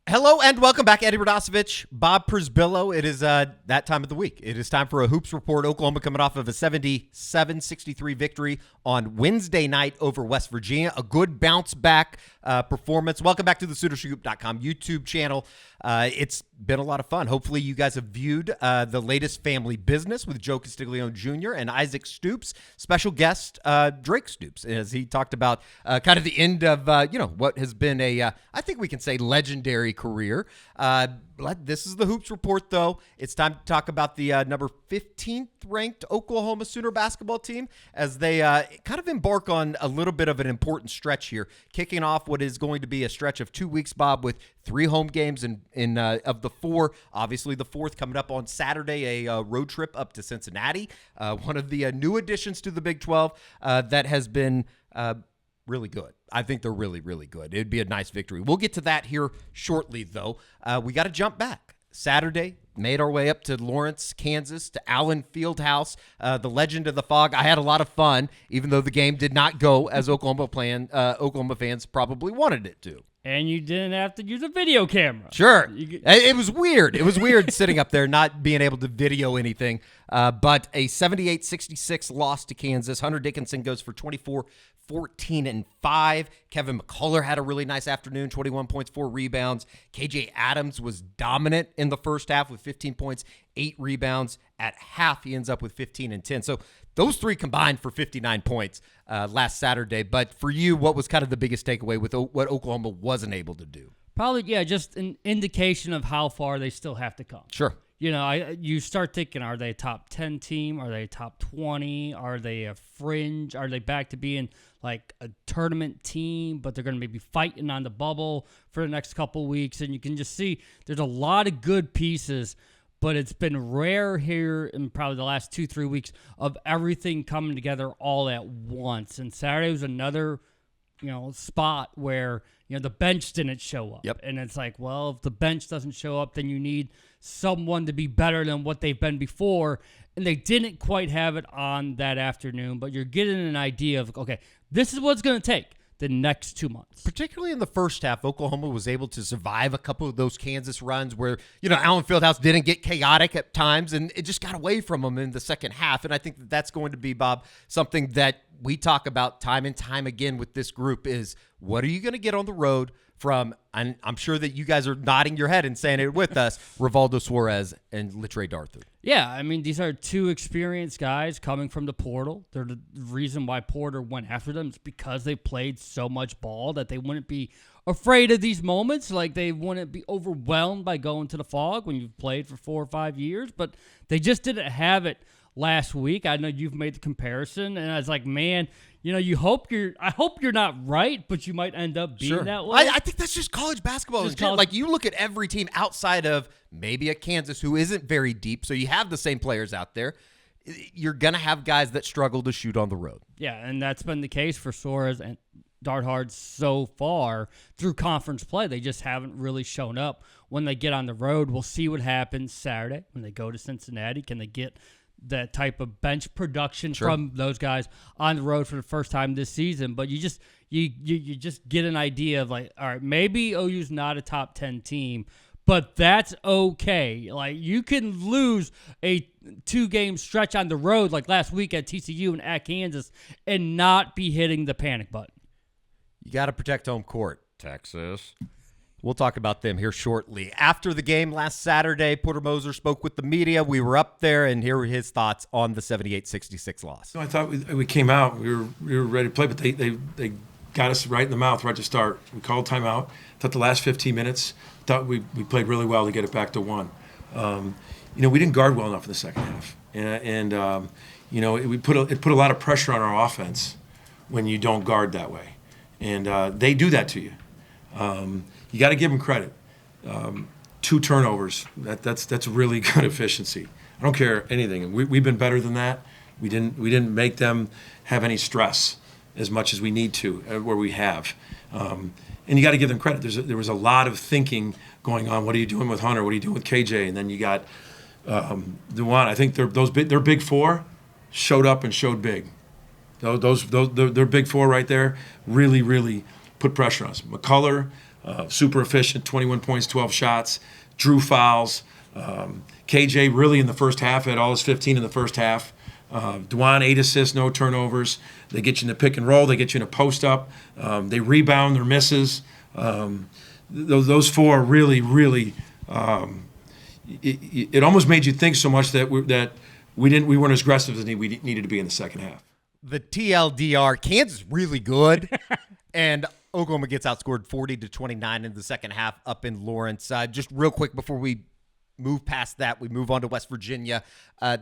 Hello and welcome back, Eddie Radosevich, Bob Przybylo. It is that time of the week. It is time for a Hoops Report. Oklahoma coming off of a 77-63 victory on Wednesday night over West Virginia. A good bounce-back performance. Welcome back to the SoonersScoop.com YouTube channel. It's been a lot of fun. Hopefully you guys have viewed the latest Family Business with Joe Castiglione Jr. and Isaac Stoops. Special guest Drake Stoops, as he talked about kind of the end of what has been a I think we can say legendary career. This is the Hoops Report, though. It's time to talk about the number 15th ranked Oklahoma Sooner basketball team as they kind of embark on a little bit of an important stretch here, kicking off what is going to be a stretch of 2 weeks, Bob, with 3 home games in of the 4. Obviously, the 4th coming up on Saturday, a road trip up to Cincinnati. One of the new additions to the Big 12 that has been really good. I think they're really, really good. It'd be a nice victory. We'll get to that here shortly, though. We got to jump back. Saturday, made our way up to Lawrence, Kansas, to Allen Fieldhouse, the legend of the Fog. I had a lot of fun, even though the game did not go as Oklahoma fans probably wanted it to. And you didn't have to use a video camera. Sure. It was weird. It was weird sitting up there, not being able to video anything. But a 78-66 loss to Kansas. Hunter Dickinson goes for 24, 14, and 5. Kevin McCullough had a really nice afternoon, 21 points, 4 rebounds. KJ Adams was dominant in the first half with 15 points, 8 rebounds. At half, he ends up with 15 and 10. So those 3 combined for 59 points last Saturday. But for you, what was kind of the biggest takeaway with what Oklahoma wasn't able to do? Probably, just an indication of how far they still have to come. Sure. You start thinking, are they a top 10 team? Are they a top 20? Are they a fringe? Are they back to being like a tournament team, but they're going to maybe fighting on the bubble for the next couple weeks? And you can just see there's a lot of good pieces, but it's been rare here in probably the last 2-3 weeks of everything coming together all at once. And Saturday was another, spot where, the bench didn't show up. Yep. And it's like, well, if the bench doesn't show up, then you need someone to be better than what they've been before. And they didn't quite have it on that afternoon, but you're getting an idea of, okay, this is what it's going to take the next 2 months. Particularly in the first half, Oklahoma was able to survive a couple of those Kansas runs where, Allen Fieldhouse didn't get chaotic at times, and it just got away from them in the second half. And I think that's going to be, Bob, something that we talk about time and time again with this group is what are you going to get on the road from, and I'm sure that you guys are nodding your head and saying it with us, Rivaldo Suarez and Littre Darthur. Yeah, I mean, these are 2 experienced guys coming from the portal. They're the reason why Porter went after them. It's because they played so much ball that they wouldn't be afraid of these moments. Like, they wouldn't be overwhelmed by going to the Fog when you've played for 4 or 5 years. But they just didn't have it last week. I know you've made the comparison, and I was like, man, I hope you're not right, but you might end up being that way. I think that's just college basketball. Like, you look at every team outside of maybe a Kansas who isn't very deep, so you have the same players out there. You're going to have guys that struggle to shoot on the road. Yeah, and that's been the case for Suarez and Darthard so far through conference play. They just haven't really shown up when they get on the road. We'll see what happens Saturday when they go to Cincinnati. Can they get that type of bench production from those guys on the road for the first time this season? But you just get an idea of like, all right, maybe OU's not a top 10 team, but that's okay. Like, you can lose a 2-game stretch on the road like last week at TCU and at Kansas and not be hitting the panic button. You got to protect home court, Texas. We'll talk about them here shortly. After the game last Saturday, Porter Moser spoke with the media. We were up there, and here were his thoughts on the 78-66 loss. I thought we came out. We were ready to play, but they got us right in the mouth right to start. We called timeout. Thought the last 15 minutes, thought we played really well to get it back to 1. We didn't guard well enough in the second half, and it put a lot of pressure on our offense when you don't guard that way, and they do that to you. You got to give them credit. 2 turnovers, that's really good efficiency. I don't care anything. We've been better than that. We didn't make them have any stress as much as we need to, where we have. And you got to give them credit. There was a lot of thinking going on. What are you doing with Hunter? What are you doing with KJ? And then you got Dewan. I think their big 4 showed up and showed big. Their big 4 right there really, really put pressure on us. McCullough, super efficient, 21 points, 12 shots, drew fouls. KJ really in the first half had all his 15 in the first half. Dwan, 8 assists, no turnovers. They get you in the pick and roll. They get you in a post up. They rebound their misses. Those 4 are really, really. It almost made you think so much that we weren't as aggressive as we needed to be in the second half. The TLDR, Kansas really good, and Oklahoma gets outscored 40-29 in the second half up in Lawrence. Just real quick before we move past that, we move on to West Virginia.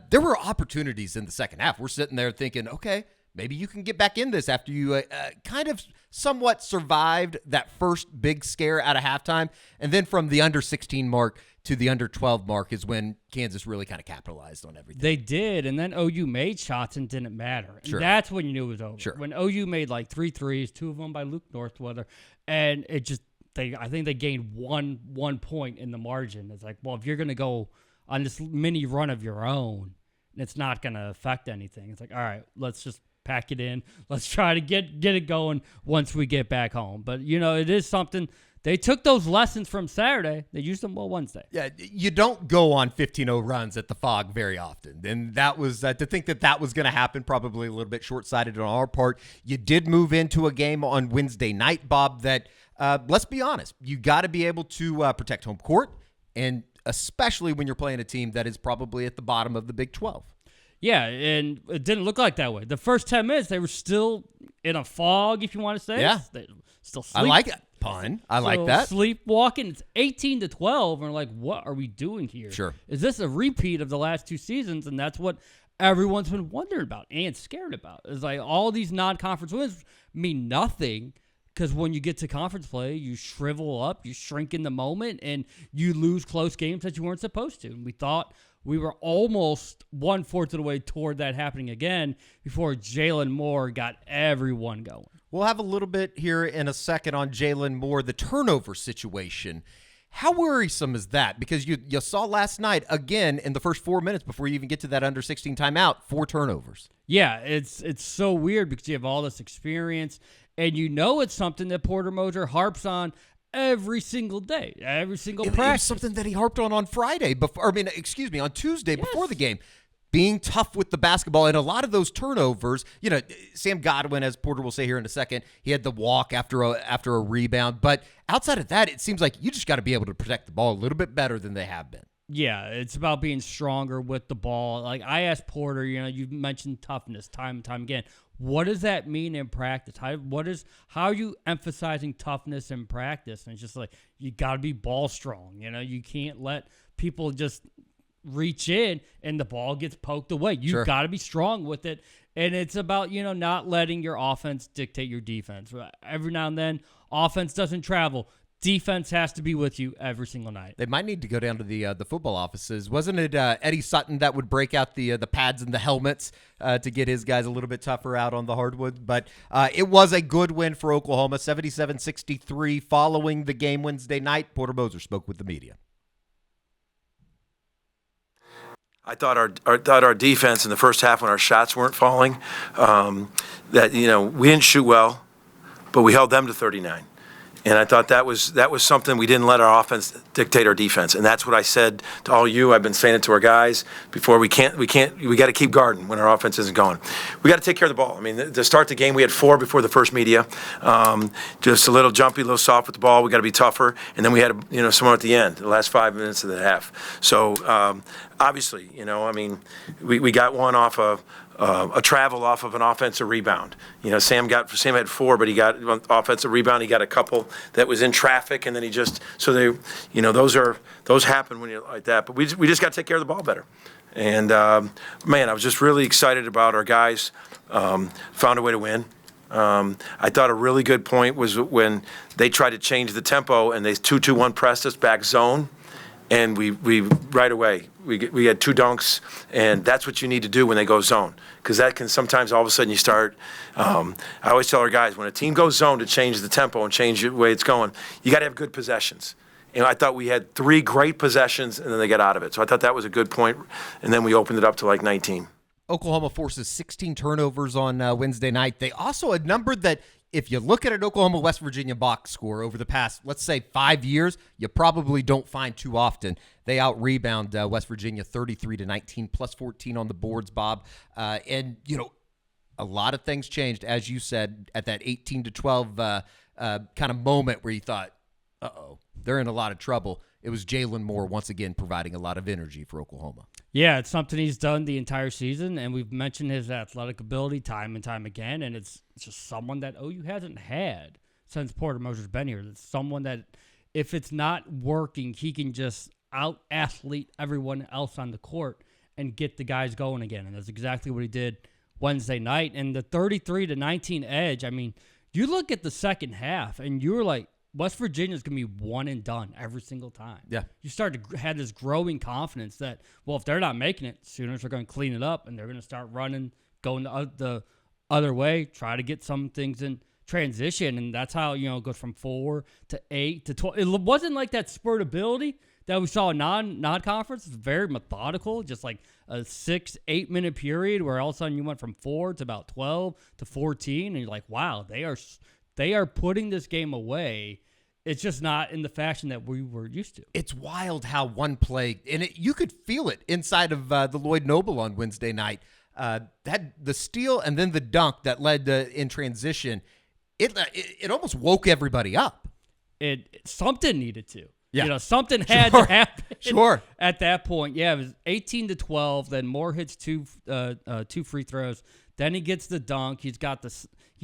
There were opportunities in the second half. We're sitting there thinking, okay, maybe you can get back in this after you kind of somewhat survived that first big scare out of halftime. And then from the under 16 mark to the under 12 mark is when Kansas really kind of capitalized on everything. They did, and then OU made shots and didn't matter. And Sure. that's when you knew it was over. Sure. When OU made like 3 threes, 2 of them by Luke Northweather, and it just I think they gained one point in the margin. It's like, well, if you're going to go on this mini run of your own, it's not going to affect anything. It's like, all right, let's just pack it in. Let's try to get it going once we get back home. But, it is something. They took those lessons from Saturday. They used them well Wednesday. Yeah, you don't go on 15-0 runs at the Fog very often. And that was, to think that was going to happen, probably a little bit short-sighted on our part. You did move into a game on Wednesday night, Bob, that, let's be honest, you got to be able to protect home court, and especially when you're playing a team that is probably at the bottom of the Big 12. Yeah, and it didn't look like that way. The first 10 minutes, they were still in a fog, if you want to say. Yeah. They still I like it. Pun. I like that. Sleepwalking. It's 18-12, and we're like, what are we doing here? Sure. Is this a repeat of the last 2 seasons? And that's what everyone's been wondering about and scared about. It's like all these non-conference wins mean nothing because when you get to conference play, you shrivel up, you shrink in the moment, and you lose close games that you weren't supposed to. And we thought we were almost 1/4 of the way toward that happening again before Jalon Moore got everyone going. We'll have a little bit here in a second on Jalon Moore, the turnover situation. How worrisome is that? Because you saw last night, again, in the first 4 minutes before you even get to that under 16 timeout, 4 turnovers. Yeah, it's so weird because you have all this experience, and it's something that Porter Moser harps on every single day, every single practice. It was something that he harped on Friday, on Tuesday before the game. Being tough with the basketball, and a lot of those turnovers, Sam Godwin, as Porter will say here in a second, he had the walk after a rebound. But outside of that, it seems like you just got to be able to protect the ball a little bit better than they have been. Yeah, it's about being stronger with the ball. Like I asked Porter, you mentioned toughness time and time again. What does that mean in practice? How are you emphasizing toughness in practice? And it's just like you got to be ball strong. You can't let people just reach in and the ball gets poked away. You've got to be strong with it. And it's about, not letting your offense dictate your defense. Every now and then, offense doesn't travel. Defense has to be with you every single night. They might need to go down to the football offices. Wasn't it Eddie Sutton that would break out the pads and the helmets to get his guys a little bit tougher out on the hardwood? But it was a good win for Oklahoma, 77-63 following the game Wednesday night. Porter Moser spoke with the media. I thought our defense in the first half, when our shots weren't falling, that we didn't shoot well, but we held them to 39. And I thought that was something. We didn't let our offense dictate our defense, and that's what I said to all you. I've been saying it to our guys before. We got to keep guarding when our offense isn't going. We got to take care of the ball. I mean, to start the game, we had 4 before the first media. Just a little jumpy, a little soft with the ball. We got to be tougher, and then we had someone at the end, the last 5 minutes of the half. So obviously, we got one off of. A travel off of an offensive rebound. Sam had 4, but he got an offensive rebound. He got a couple that was in traffic, and then those happen when you're like that. But we just got to take care of the ball better. And I was just really excited about our guys. Found a way to win. I thought a really good point was when they tried to change the tempo and they 2-2-1 pressed us back zone. And we right away, we had 2 dunks, and that's what you need to do when they go zone, because that can sometimes all of a sudden you start. I always tell our guys, when a team goes zone to change the tempo and change the way it's going, you got to have good possessions. And I thought we had 3 great possessions, and then they got out of it. So I thought that was a good point, and then we opened it up to like 19. Oklahoma forces 16 turnovers on Wednesday night. They also, a number that if you look at an Oklahoma-West Virginia box score over the past, let's say, 5 years, you probably don't find too often. They out-rebound West Virginia 33-19, plus 14 on the boards, Bob. And, a lot of things changed, as you said, at that 18-12 kind of moment where you thought, uh-oh, they're in a lot of trouble. It was Jalon Moore once again providing a lot of energy for Oklahoma. Yeah, it's something he's done the entire season, and we've mentioned his athletic ability time and time again, and it's just someone that OU hasn't had since Porter Moser's been here. It's someone that, if it's not working, he can just out-athlete everyone else on the court and get the guys going again, and that's exactly what he did Wednesday night. And the 33-19 edge, I mean, you look at the second half, and you were like, West Virginia's going to be one and done every single time. Yeah. You start to have this growing confidence that, well, if they're not making it, Sooners are going to clean it up, and they're going to start running, going the other way, try to get some things in transition, and that's how, it goes from 4 to 8 to 12. It wasn't like that spurt ability that we saw in non-conference. It's very methodical, just like a 6-8 minute period where all of a sudden you went from 4 to about 12 to 14, and you're like, wow, they are putting this game away. It's just not in the fashion that we were used to. It's wild how one play, and you could feel it inside of the Lloyd Noble on Wednesday night. That the steal and then the dunk that led to in transition, it almost woke everybody up. Something needed to. Yeah. Something had to happen. Sure. At that point, yeah, it was 18-12. Then Moore hits two free throws. Then he gets the dunk. He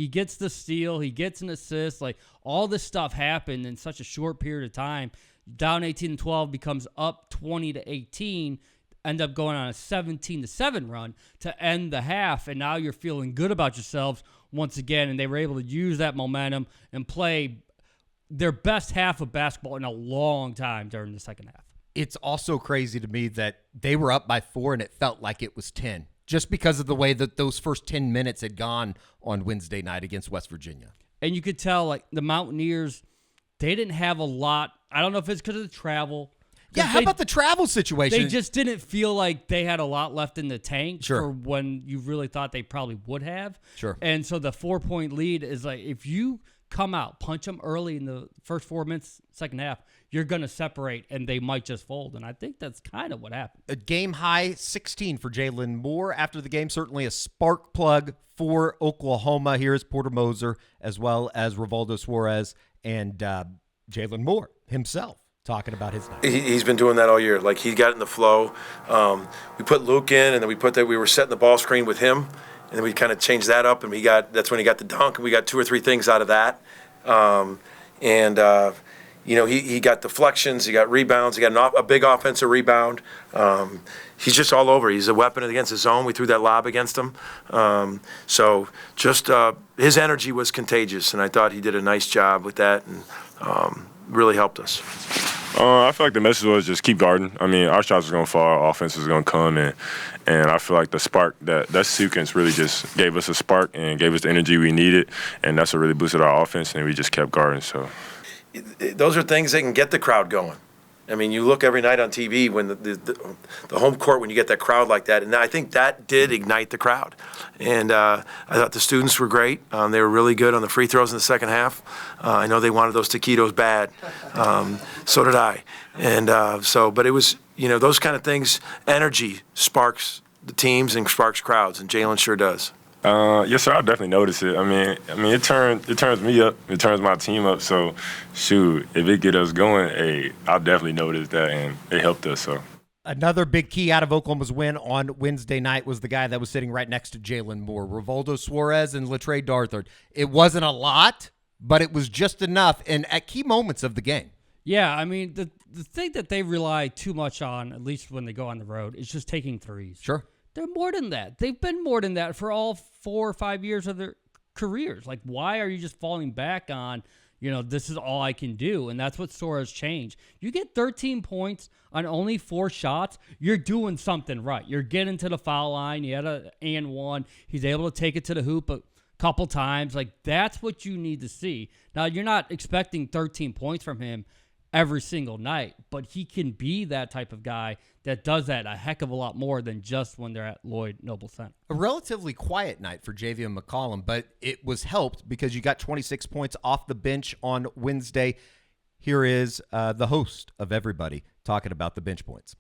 gets the steal. He gets an assist. Like, all this stuff happened in such a short period of time. Down 18-12, becomes up 20-18. End up going on a 17-7 run to end the half, and now you're feeling good about yourselves once again. And they were able to use that momentum and play their best half of basketball in a long time during the second half. It's also crazy to me that they were up by 4 and it felt like it was 10. Just because of the way that those first 10 minutes had gone on Wednesday night against West Virginia. And you could tell, like, the Mountaineers, they didn't have a lot. I don't know if it's because of the travel. Yeah, how about the travel situation? They just didn't feel like they had a lot left in the tank Sure. for when you really thought they probably would have. Sure. And so the 4-point lead is like, if you come out, punch them early in the first 4 minutes, second half, you're going to separate, and they might just fold. And I think that's kind of what happened. A game high 16 for Jalon Moore after the game. Certainly a spark plug for Oklahoma. Here's Porter Moser, as well as Rivaldo Suarez and Jalon Moore himself talking about his night. He's been doing that all year. Like, he got in the flow. We put Luke in, and then we were setting the ball screen with him, and then we kind of changed that up, and that's when he got the dunk, and we got 2 or 3 things out of that. He got deflections, he got rebounds, he got a big offensive rebound. He's just all over. He's a weapon against his zone. We threw that lob against him. His energy was contagious, and I thought he did a nice job with that, and really helped us. I feel like the message was just keep guarding. I mean, our shots are going to fall, our offense is going to come, and I feel like the spark, that sequence really just gave us a spark and gave us the energy we needed, and that's what really boosted our offense, and we just kept guarding. So those are things that can get the crowd going. I mean, you look every night on TV when the home court, when you get that crowd like that, and I think that did ignite the crowd. And I thought the students were great. They were really good on the free throws in the second half. I know they wanted those taquitos bad. So did I. And but it was, those kind of things, energy sparks the teams and sparks crowds, and Jalon sure does. Yes, sir. I definitely notice it. I mean, it turns me up. It turns my team up. So, shoot, if it get us going, I'll definitely notice that, and it helped us. So, another big key out of Oklahoma's win on Wednesday night was the guy that was sitting right next to Jalon Moore, Rivaldo Suarez and Latrey Darthard. It wasn't a lot, but it was just enough, and at key moments of the game. Yeah, I mean, the thing that they rely too much on, at least when they go on the road, is just taking threes. Sure. They're more than that. They've been more than that for all 4 or 5 years of their careers. Like, why are you just falling back on, this is all I can do? And that's what Suarez changed. You get 13 points on only 4 shots, you're doing something right. You're getting to the foul line. You had an and one. He's able to take it to the hoop a couple times. Like, that's what you need to see. Now, you're not expecting 13 points from him every single night, but he can be that type of guy that does that a heck of a lot more than just when they're at Lloyd Noble Center. A relatively quiet night for Javion McCollum, but it was helped because you got 26 points off the bench on Wednesday. Here is the host of everybody talking about the bench points.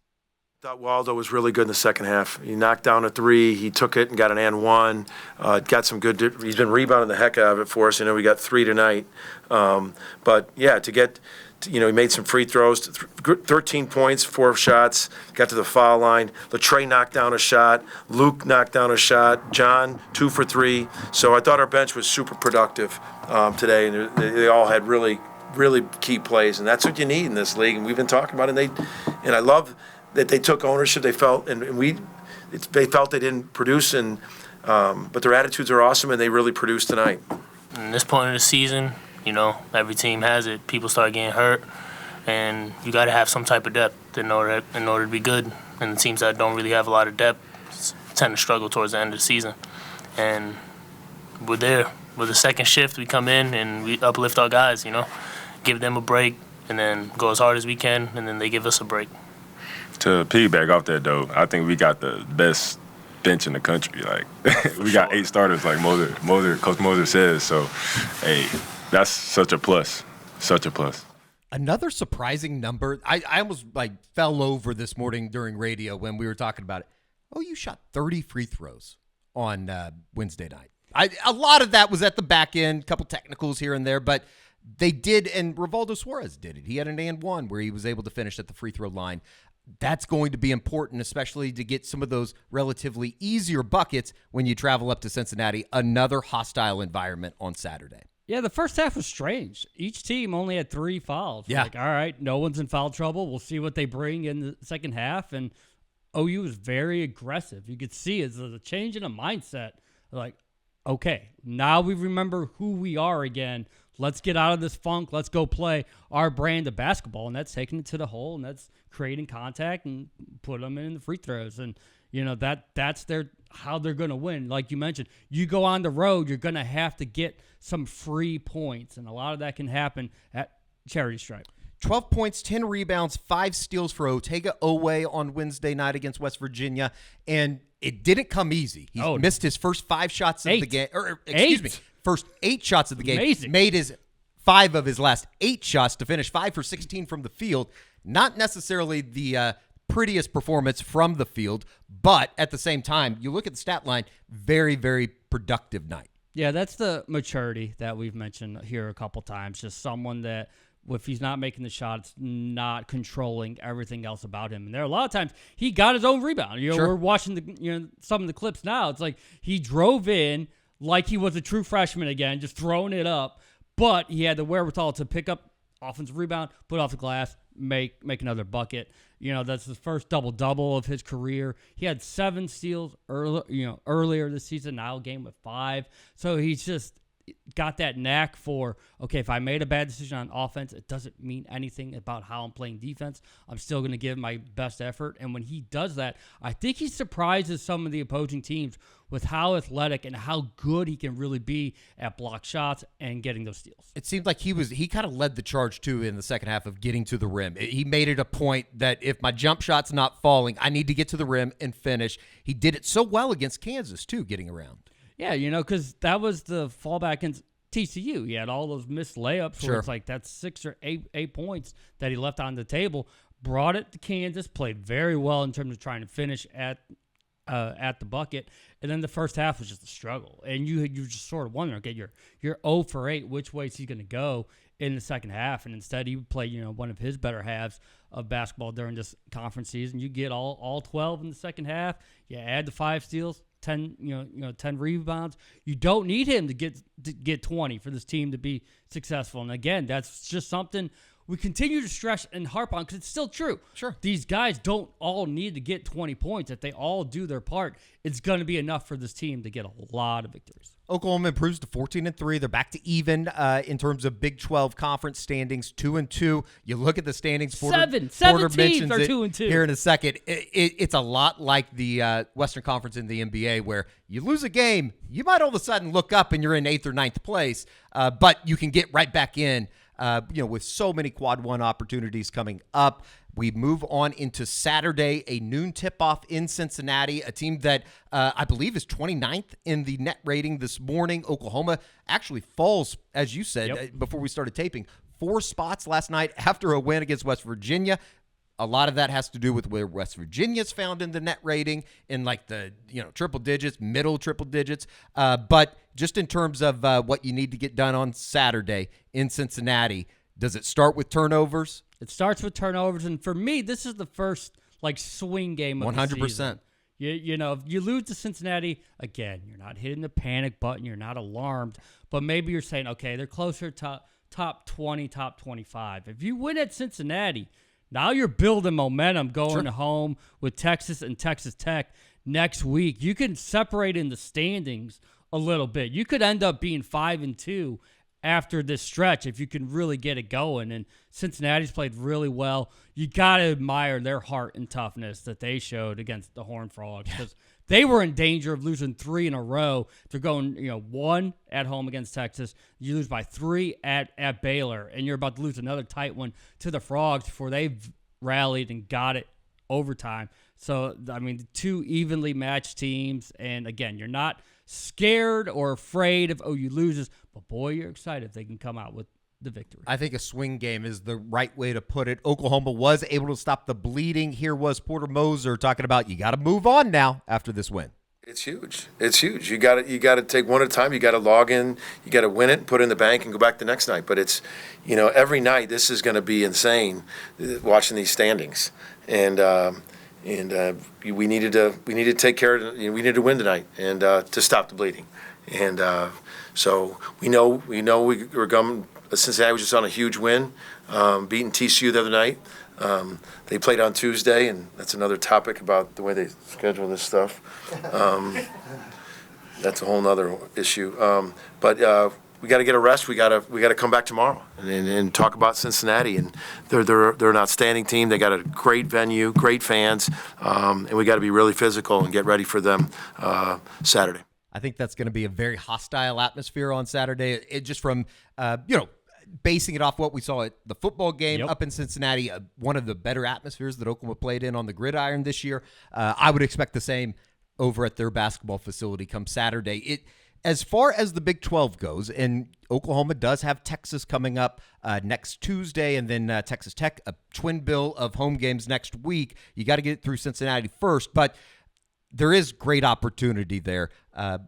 Thought Waldo was really good in the second half. He knocked down a three. He took it and got an and one. Got some good. He's been rebounding the heck out of it for us. We got 3 tonight. But yeah, to get, he made some free throws. 13 points, 4 shots. Got to the foul line. Latrey knocked down a shot. Luke knocked down a shot. John 2 for 3. So I thought our bench was super productive today, and they all had really key plays, and that's what you need in this league. And we've been talking about it. And I love that they took ownership. They felt, they felt they didn't produce, but their attitudes are awesome, and they really produced tonight. In this point of the season, every team has it. People start getting hurt, and you got to have some type of depth in order to be good. And the teams that don't really have a lot of depth tend to struggle towards the end of the season. And we're there. With the second shift, we come in and we uplift our guys. Give them a break, and then go as hard as we can, and then they give us a break. To piggyback off that, though, I think we got the best bench in the country. Like, we got 8 starters, like Coach Moser says. So, hey, that's such a plus. Such a plus. Another surprising number. I almost fell over this morning during radio when we were talking about it. Oh, you shot 30 free throws on Wednesday night. A lot of that was at the back end, a couple technicals here and there, but they did, and Rivaldo Suarez did it. He had an and one where he was able to finish at the free throw line. That's going to be important, especially to get some of those relatively easier buckets when you travel up to Cincinnati, another hostile environment on Saturday. Yeah, the first half was strange. Each team only had 3 fouls. Yeah. All right, no one's in foul trouble. We'll see what they bring in the second half. And OU was very aggressive. You could see it's a change in a mindset. Okay, now we remember who we are again. Let's get out of this funk. Let's go play our brand of basketball, and that's taking it to the hole, and that's creating contact and put them in the free throws. And that's how they're going to win. Like you mentioned, you go on the road, you're going to have to get some free points, and a lot of that can happen at Charity Stripe. 12 points, 10 rebounds, 5 steals for Otega Owe on Wednesday night against West Virginia, and it didn't come easy. He missed his first 5 shots of the game. First 8 shots of the game. Amazing. Made his 5 of his last 8 shots to finish 5 for 16 from the field. Not necessarily the prettiest performance from the field, but at the same time, you look at the stat line, very, very productive night. Yeah, that's the maturity that we've mentioned here a couple times. Just someone that, if he's not making the shots, not controlling everything else about him. And there are a lot of times he got his own rebound. Sure. We're watching some of the clips now. It's like he drove in like he was a true freshman again, just throwing it up. But he had the wherewithal to pick up offensive rebound, put it off the glass, make another bucket. That's his first double-double of his career. He had 7 steals earlier this season, now a game with 5. So he's just got that knack for, okay, if I made a bad decision on offense, it doesn't mean anything about how I'm playing defense. I'm still going to give my best effort. And when he does that, I think he surprises some of the opposing teams with how athletic and how good he can really be at block shots and getting those steals. It seemed like he kind of led the charge, too, in the second half of getting to the rim. He made it a point that if my jump shot's not falling, I need to get to the rim and finish. He did it so well against Kansas, too, getting around. Yeah, because that was the fallback in TCU. He had all those missed layups where it's like that's 6 or 8 points that he left on the table. Brought it to Kansas, played very well in terms of trying to finish at the bucket, and then the first half was just a struggle. And you're just sort of wondering, okay, you're 0 for 8. Which way is he going to go in the second half? And instead, he would play one of his better halves of basketball during this conference season. You get all 12 in the second half. You add the 5 steals. 10 rebounds. You don't need him to get 20 for this team to be successful. And again, that's just something we continue to stress and harp on because it's still true. Sure. These guys don't all need to get 20 points. If they all do their part, it's going to be enough for this team to get a lot of victories. Oklahoma improves to 14-3. They're back to even in terms of Big 12 conference standings, 2-2. You look at the standings. Seven Porter teams mentions are it 2-2 here in a second. It's a lot like the Western Conference in the NBA, where you lose a game, you might all of a sudden look up and you're in 8th or 9th place, but you can get right back in with so many quad one opportunities coming up. We move on into Saturday, a noon tip-off in Cincinnati, a team that I believe is 29th in the net rating this morning. Oklahoma actually falls, as you said, before we started taping, 4 spots last night after a win against West Virginia. A lot of that has to do with where West Virginia's found in the net rating in like the triple digits, middle triple digits. But just in terms of what you need to get done on Saturday in Cincinnati, does it start with turnovers? It starts with turnovers, and for me, this is the first swing game of 100%. The season. If you lose to Cincinnati, again, you're not hitting the panic button, you're not alarmed, but maybe you're saying, okay, they're closer to top 20, top 25. If you win at Cincinnati, now you're building momentum going home with Texas and Texas Tech next week. You can separate in the standings a little bit. You could end up being 5-2 after this stretch if you can really get it going. And Cincinnati's played really well. You got to admire their heart and toughness that they showed against the Horned Frogs, because they were in danger of losing 3 in a row. They're going, 1 at home against Texas. You lose by 3 at Baylor, and you're about to lose another tight one to the Frogs before they've rallied and got it overtime. So, I mean, 2 evenly matched teams. And, again, you're not scared or afraid of OU loses, but, boy, you're excited if they can come out with the victory. I think a swing game is the right way to put it. Oklahoma was able to stop the bleeding. Here was Porter Moser talking about you got to move on now after this win. It's huge. It's huge. You got to take one at a time. You got to log in. You got to win it, put it in the bank, and go back the next night. But it's, every night this is going to be insane watching these standings. And we needed to take care of it. We needed to win tonight and to stop the bleeding. And so we know we're going. Cincinnati was just on a huge win, beating TCU the other night. They played on Tuesday, and that's another topic about the way they schedule this stuff. That's a whole other issue. But we got to get a rest. We got to come back tomorrow and talk about Cincinnati. And they're an outstanding team. They got a great venue, great fans, and we got to be really physical and get ready for them Saturday. I think that's going to be a very hostile atmosphere on Saturday. It just from basing it off what we saw at the football game up in Cincinnati, one of the better atmospheres that Oklahoma played in on the gridiron this year. I would expect the same over at their basketball facility come Saturday. As far as the Big 12 goes, and Oklahoma does have Texas coming up next Tuesday, and then Texas Tech, a twin bill of home games next week. You got to get through Cincinnati first, but there is great opportunity there. And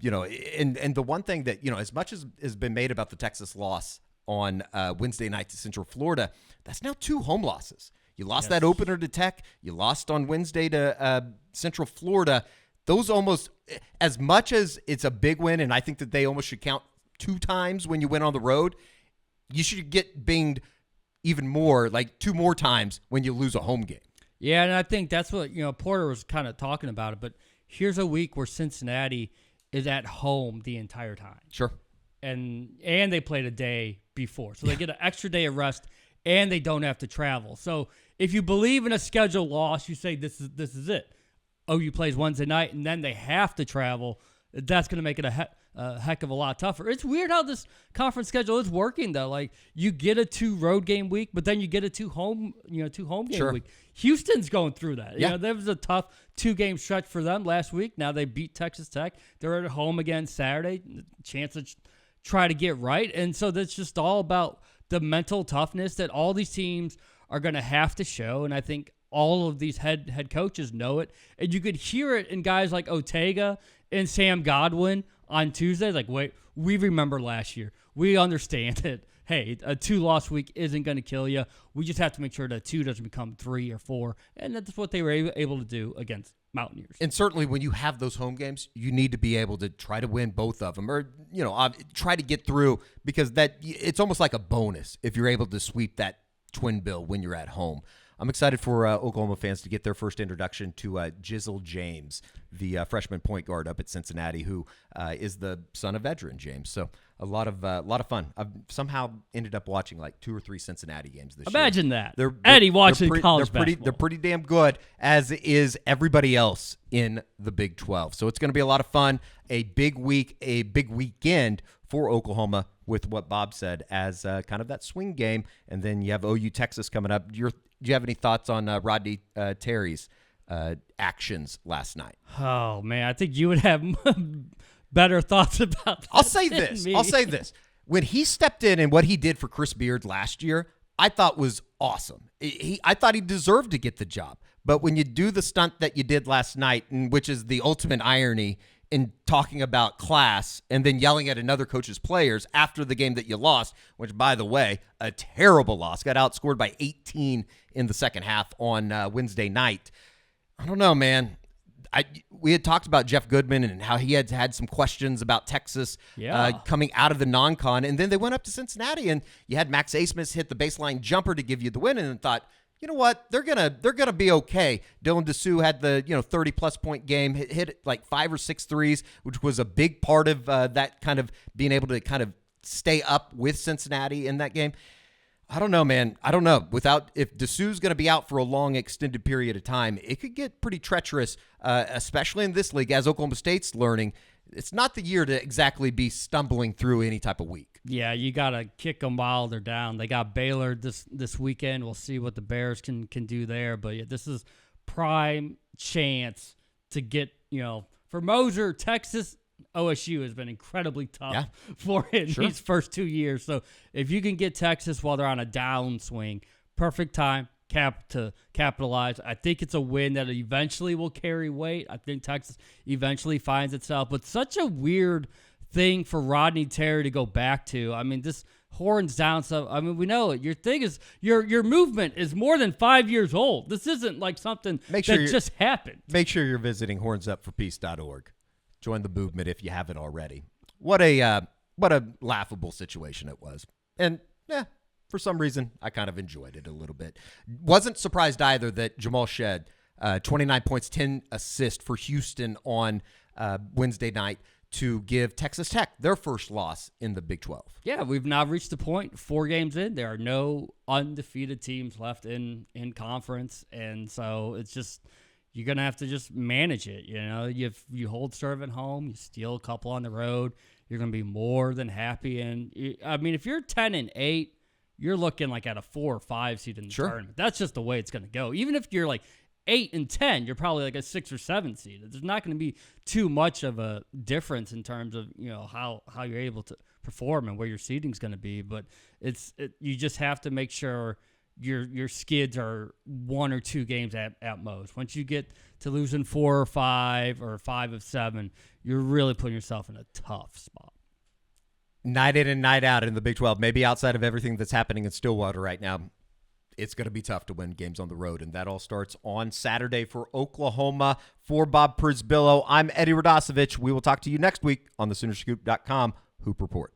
the one thing that, as much as has been made about the Texas loss on Wednesday night to Central Florida, that's now 2 home losses. You lost that opener to Tech. You lost on Wednesday to Central Florida. Those almost, as much as it's a big win, and I think that they almost should count 2 times when you win on the road, you should get binged even more, like 2 more times when you lose a home game. Yeah, and I think that's what, Porter was kind of talking about it, but here's a week where Cincinnati is at home the entire time. Sure. And they played a day before. So they get an extra day of rest, and they don't have to travel. So if you believe in a schedule loss, you say this is it. OU plays Wednesday night, and then they have to travel. That's going to make it a heck of a lot tougher. It's weird how this conference schedule is working, though. Like, you get a 2 road game week, but then you get a 2 home game week. Houston's going through that. Yeah. There was a tough 2-game stretch for them last week. Now they beat Texas Tech. They're at home again Saturday. Chance to try to get right. And so that's just all about the mental toughness that all these teams are going to have to show. And I think all of these head coaches know it. And you could hear it in guys like Ortega and Sam Godwin on Tuesday. Like, wait, we remember last year. We understand it. Hey, a 2-loss week isn't going to kill you. We just have to make sure that 2 doesn't become 3 or 4. And that's what they were able to do against Mountaineers. And certainly when you have those home games, you need to be able to try to win both of them, or, try to get through, because it's almost like a bonus if you're able to sweep that twin bill when you're at home. I'm excited for Oklahoma fans to get their first introduction to Jizzle James, the freshman point guard up at Cincinnati, who is the son of veteran James. So a lot of fun. I've somehow ended up watching like 2 or 3 Cincinnati games this year. Imagine that. Eddie watching college basketball. They're pretty damn good, as is everybody else in the Big 12. So it's going to be a lot of fun. A big week, a big weekend for Oklahoma with what Bob said as kind of that swing game. And then you have OU Texas coming up. Do you have any thoughts on Rodney Terry's actions last night? Oh, man, I think you would have better thoughts about that. I'll say this. When he stepped in and what he did for Chris Beard last year, I thought was awesome. I thought he deserved to get the job. But when you do the stunt that you did last night, and which is the ultimate irony in talking about class and then yelling at another coach's players after the game that you lost, which, by the way, a terrible loss, got outscored by 18 in the second half on Wednesday night. I don't know, man. We had talked about Jeff Goodman and how he had some questions about Texas coming out of the non-con, and then they went up to Cincinnati, and you had Max Asmus hit the baseline jumper to give you the win, and thought, you know what, they're gonna be okay. Dylan Dessou had the 30-plus point game, hit like 5 or 6 threes, which was a big part of that kind of being able to kind of stay up with Cincinnati in that game. I don't know, man. I don't know. If Dessou's going to be out for a long, extended period of time, it could get pretty treacherous, especially in this league. As Oklahoma State's learning, it's not the year to exactly be stumbling through any type of week. Yeah, you got to kick them while they're down. They got Baylor this weekend. We'll see what the Bears can do there. But yeah, this is prime chance to get, for Moser, Texas, OSU has been incredibly tough for him these first 2 years. So if you can get Texas while they're on a downswing, perfect time to capitalize. I think it's a win that eventually will carry weight. I think Texas eventually finds itself. But such a weird thing for Rodney Terry to go back to. I mean, this horns down stuff. I mean, we know it. Your thing is your movement is more than 5 years old. This isn't like something that just happened. Make sure you're visiting hornsupforpeace.org. Join the movement if you haven't already. What a laughable situation it was. And for some reason, I kind of enjoyed it a little bit. Wasn't surprised either that Jamal Shedd, 29 points, 10 assists for Houston on Wednesday night to give Texas Tech their first loss in the Big 12. Yeah, we've now reached the point, 4 games in, there are no undefeated teams left in conference. And so it's just, you're going to have to just manage it. You hold serve at home, you steal a couple on the road, you're going to be more than happy. And I mean, if you're 10-8, you're looking like at a 4 or 5 seed in the tournament. That's just the way it's going to go. Even if you're like 8-10, you're probably like a 6 or 7 seed. There's not going to be too much of a difference in terms of how you're able to perform and where your seeding's going to be. But you just have to make sure your skids are 1 or 2 games at most. Once you get to losing 4 or 5 or 5 of 7, you're really putting yourself in a tough spot. Night in and night out in the Big 12, maybe outside of everything that's happening in Stillwater right now, it's going to be tough to win games on the road, and that all starts on Saturday for Oklahoma. For Bob Przybylo, I'm Eddie Radosevich. We will talk to you next week on the Soonerscoop.com Hoop Report.